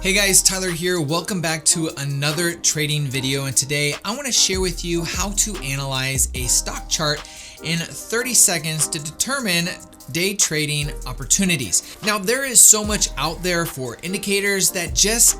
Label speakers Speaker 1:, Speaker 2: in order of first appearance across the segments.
Speaker 1: Hey guys, Tyler here. Welcome back to another trading video, and today I want to share with you how to analyze a stock chart in 30 seconds to determine day trading opportunities. Now, there is so much out there for indicators that just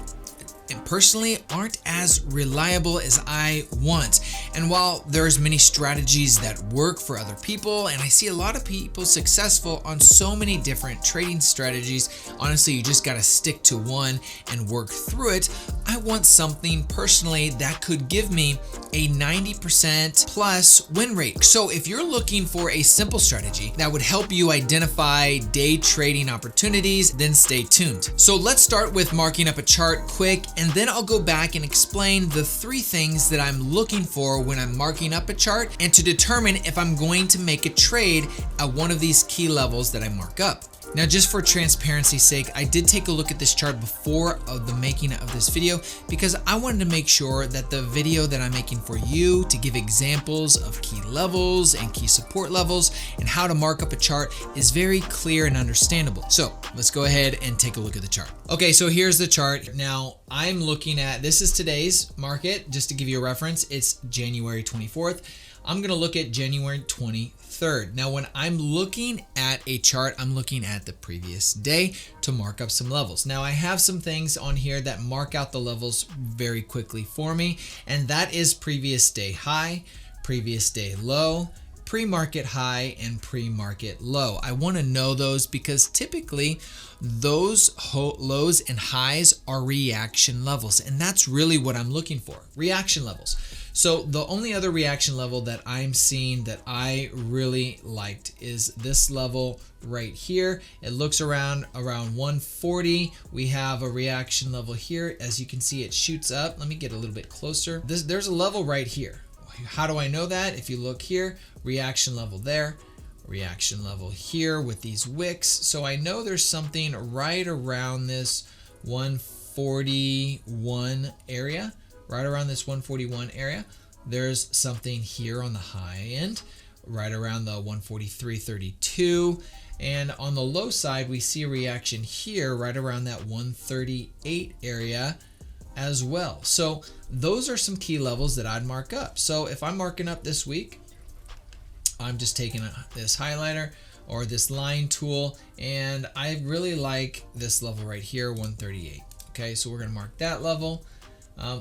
Speaker 1: personally aren't as reliable as I want. And while there's many strategies that work for other people, and I see a lot of people successful on so many different trading strategies, honestly, you just got to stick to one and work through it. I want something personally that could give me a 90% plus win rate. So if you're looking for a simple strategy that would help you identify day trading opportunities, then stay tuned. So let's start with marking up a chart quick, and then I'll go back and explain the three things that I'm looking for when I'm marking up a chart and to determine if I'm going to make a trade at one of these key levels that I mark up. Now, just for transparency's sake, I did take a look at this chart before the making of this video because I wanted to make sure that the video that I'm making for you to give examples of key levels and key support levels and how to mark up a chart is very clear and understandable. So let's go ahead and take a look at the chart. Okay, so here's the chart. Now I'm looking at, this is today's market, just to give you a reference, it's January 24th. I'm gonna look at January 23rd. Now, when I'm looking at a chart, I'm looking at the previous day to mark up some levels. Now, I have some things on here that mark out the levels very quickly for me, and that is previous day high, previous day low, pre-market high, and pre-market low. I want to know those because typically those lows and highs are reaction levels, and that's really what I'm looking for, reaction levels. So the only other reaction level that I'm seeing that I really liked is this level right here. It looks around 140. We have a reaction level here. As you can see, it shoots up. Let me get a little bit closer. There's a level right here. How do I know that? If you look here, reaction level there, reaction level here with these wicks. So I know there's something right around this 141 area. Right around this 141 area, there's something here on the high end, right around the 143.32, and on the low side we see a reaction here right around that 138 area as well. So those are some key levels that I'd mark up. So if I'm marking up this week, I'm just taking this highlighter or this line tool, and I really like this level right here, 138. Okay, so we're gonna mark that level.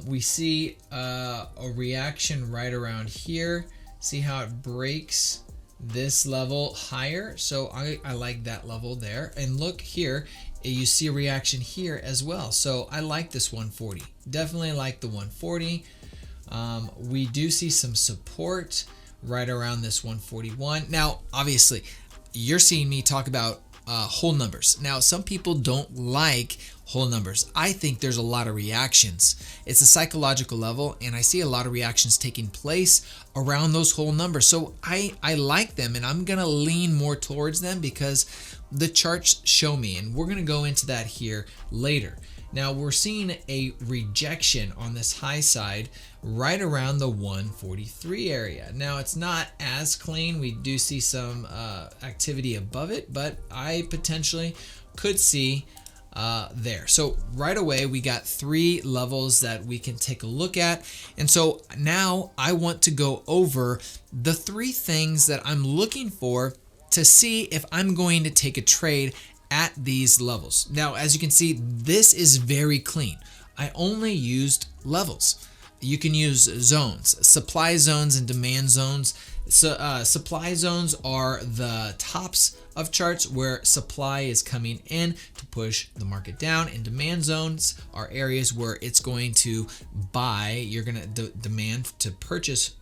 Speaker 1: We see a reaction right around here. See how it breaks this level higher? So I like that level there. And look here, you see a reaction here as well. So I like this 140. Definitely like the 140. We do see some support right around this 141. Now, obviously, you're seeing me talk about whole numbers. Now, some people don't like whole numbers. I think there's a lot of reactions. It's a psychological level, and I see a lot of reactions taking place around those whole numbers. So I like them, and I'm gonna lean more towards them because the charts show me, and we're gonna go into that here later. Now, we're seeing a rejection on this high side right around the 143 area. Now, it's not as clean. We do see some activity above it, but I potentially could see there. So right away, we got three levels that we can take a look at. And so now I want to go over the three things that I'm looking for to see if I'm going to take a trade at these levels. Now, as you can see, this is very clean. I only used levels. You can use zones, supply zones and demand zones. So supply zones are the tops of charts where supply is coming in to push the market down, and demand zones are areas where it's going to buy, you're going to demand to purchase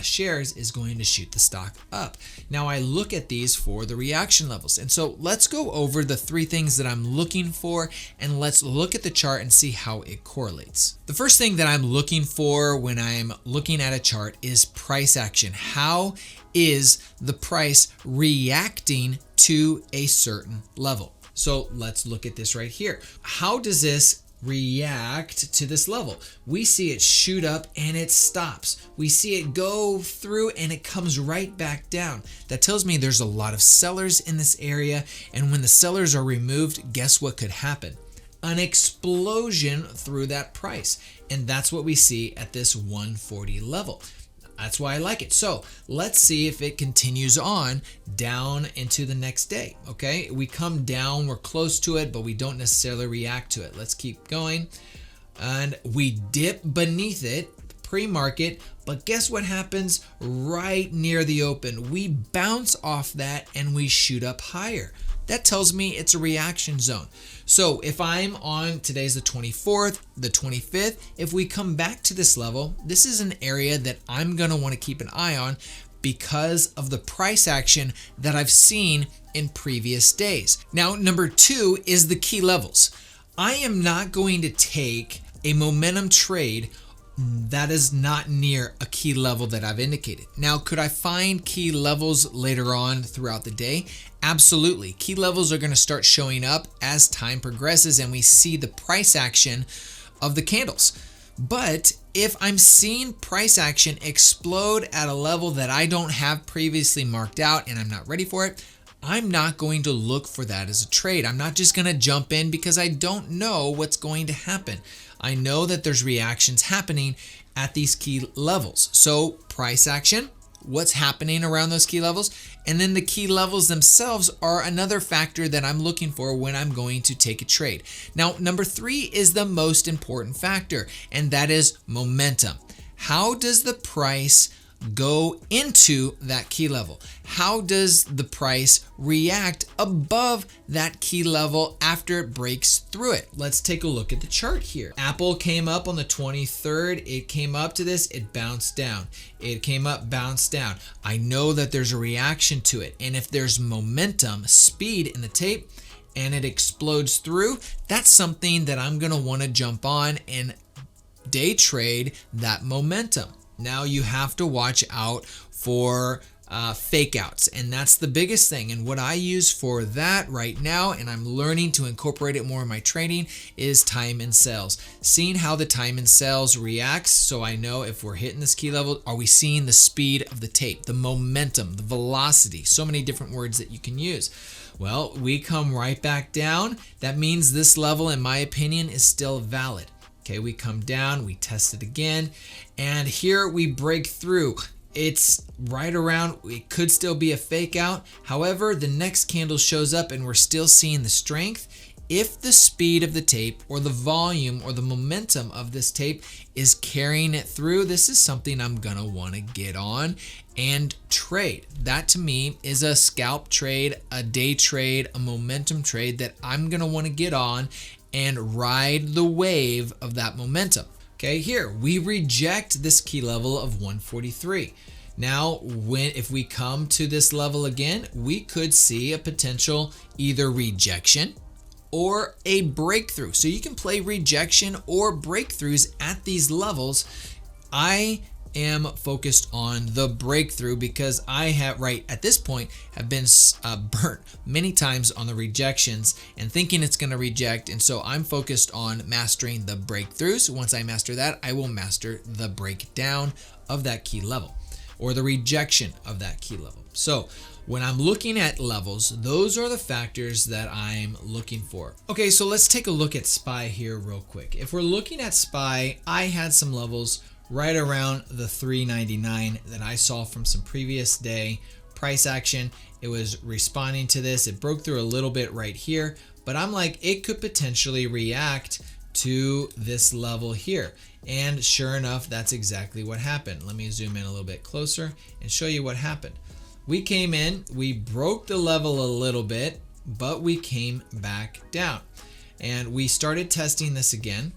Speaker 1: shares is going to shoot the stock up. Now I look at these for the reaction levels, and so let's go over the three things that I'm looking for, and let's look at the chart and see how it correlates. The first thing that I'm looking for when I'm looking at a chart is price action. How is the price reacting to a certain level? So let's look at this right here. How does this react to this level? We see it shoot up and it stops. We see it go through and it comes right back down. That tells me there's a lot of sellers in this area, and when the sellers are removed, guess what could happen? an explosion through that price. And that's what we see at this 140 level. That's why I like it. So let's see if it continues on down into the next day. Okay, we come down, we're close to it, but we don't necessarily react to it. Let's keep going. And we dip beneath it pre-market, but guess what happens right near the open? We bounce off that and we shoot up higher. That tells me it's a reaction zone. So if I'm on, today's the 24th, the 25th, if we come back to this level, this is an area that I'm gonna wanna keep an eye on because of the price action that I've seen in previous days. Now, number 2 is the key levels. I am not going to take a momentum trade that is not near a key level that I've indicated. Now, could I find key levels later on throughout the day? Absolutely. Key levels are going to start showing up as time progresses and we see the price action of the candles. But if I'm seeing price action explode at a level that I don't have previously marked out and I'm not ready for it, I'm not going to look for that as a trade. I'm not just going to jump in because I don't know what's going to happen. I know that there's reactions happening at these key levels. So price action, what's happening around those key levels, and then the key levels themselves are another factor that I'm looking for when I'm going to take a trade. Now, number 3 is the most important factor, and that is momentum. How does the price go into that key level? How does the price react above that key level after it breaks through it? Let's take a look at the chart here. Apple came up on the 23rd. It came up to this, it bounced down. It came up, bounced down. I know that there's a reaction to it. And if there's momentum, speed in the tape, and it explodes through, that's something that I'm gonna wanna jump on and day trade that momentum. Now you have to watch out for fake outs, and that's the biggest thing. And what I use for that right now, and I'm learning to incorporate it more in my trading, is time and sales. Seeing how the time and sales reacts, so I know if we're hitting this key level, are we seeing the speed of the tape, the momentum, the velocity, so many different words that you can use. Well, we come right back down. That means this level, in my opinion, is still valid. Okay, we come down, we test it again, and here we break through. It's right around, it could still be a fake out. However, the next candle shows up and we're still seeing the strength. If the speed of the tape or the volume or the momentum of this tape is carrying it through, this is something I'm gonna wanna get on and trade. That to me is a scalp trade, a day trade, a momentum trade that I'm gonna wanna get on and ride the wave of that momentum. Okay, here we reject this key level of 143. Now, if we come to this level again, we could see a potential either rejection or a breakthrough. So you can play rejection or breakthroughs at these levels. I am focused on the breakthrough because I have, right at this point, have been burnt many times on the rejections and thinking it's going to reject. And so I'm focused on mastering the breakthroughs. Once I master that, I will master the breakdown of that key level or the rejection of that key level. So when I'm looking at levels, those are the factors that I'm looking for. Okay, so let's take a look at SPY here real quick. If we're looking at SPY, I had some levels right around the 399 that I saw from some previous day price action. It was responding to this. It broke through a little bit right here, but I'm like, it could potentially react to this level here. And sure enough, that's exactly what happened. Let me zoom in a little bit closer and show you what happened. We came in, we broke the level a little bit, but we came back down and we started testing this again.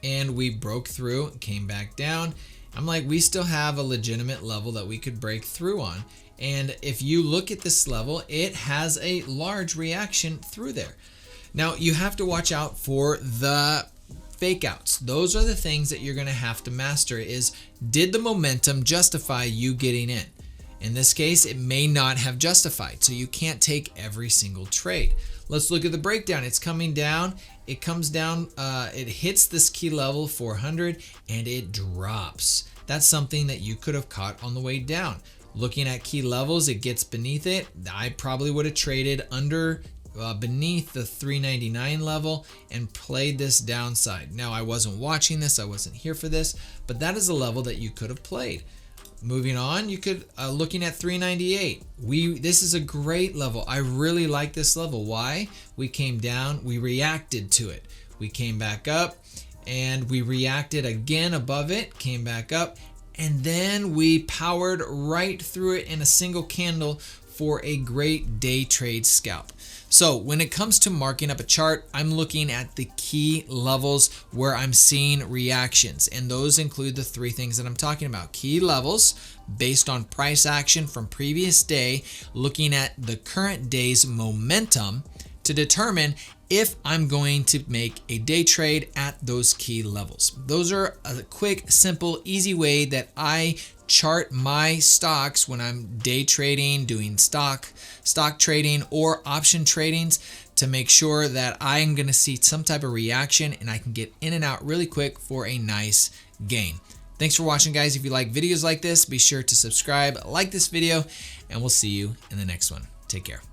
Speaker 1: And we broke through, came back down. I'm like, we still have a legitimate level that we could break through on. And if you look at this level, it has a large reaction through there. Now, you have to watch out for the fake outs. Those are the things that you're going to have to master is, did the momentum justify you getting in? In this case, it may not have justified, so you can't take every single trade. Let's look at the breakdown. It's coming down. It comes down, it hits this key level 400 and it drops. That's something that you could have caught on the way down. Looking at key levels, it gets beneath it. I probably would have traded under beneath the 399 level and played this downside. Now, I wasn't watching this, I wasn't here for this, but that is a level that you could have played. Moving on, you could looking at 398. This is a great level. I really like this level. Why? We came down, we reacted to it. We came back up and we reacted again above it, came back up, and then we powered right through it in a single candle for a great day trade scalp. So when it comes to marking up a chart, I'm looking at the key levels where I'm seeing reactions, and those include the three things that I'm talking about. Key levels based on price action from previous day, looking at the current day's momentum to determine if I'm going to make a day trade at those key levels. Those are a quick, simple, easy way that I chart my stocks when I'm day trading, doing stock trading or option tradings to make sure that I'm going to see some type of reaction and I can get in and out really quick for a nice gain. Thanks for watching, guys. If you like videos like this, be sure to subscribe, like this video, and we'll see you in the next one. Take care.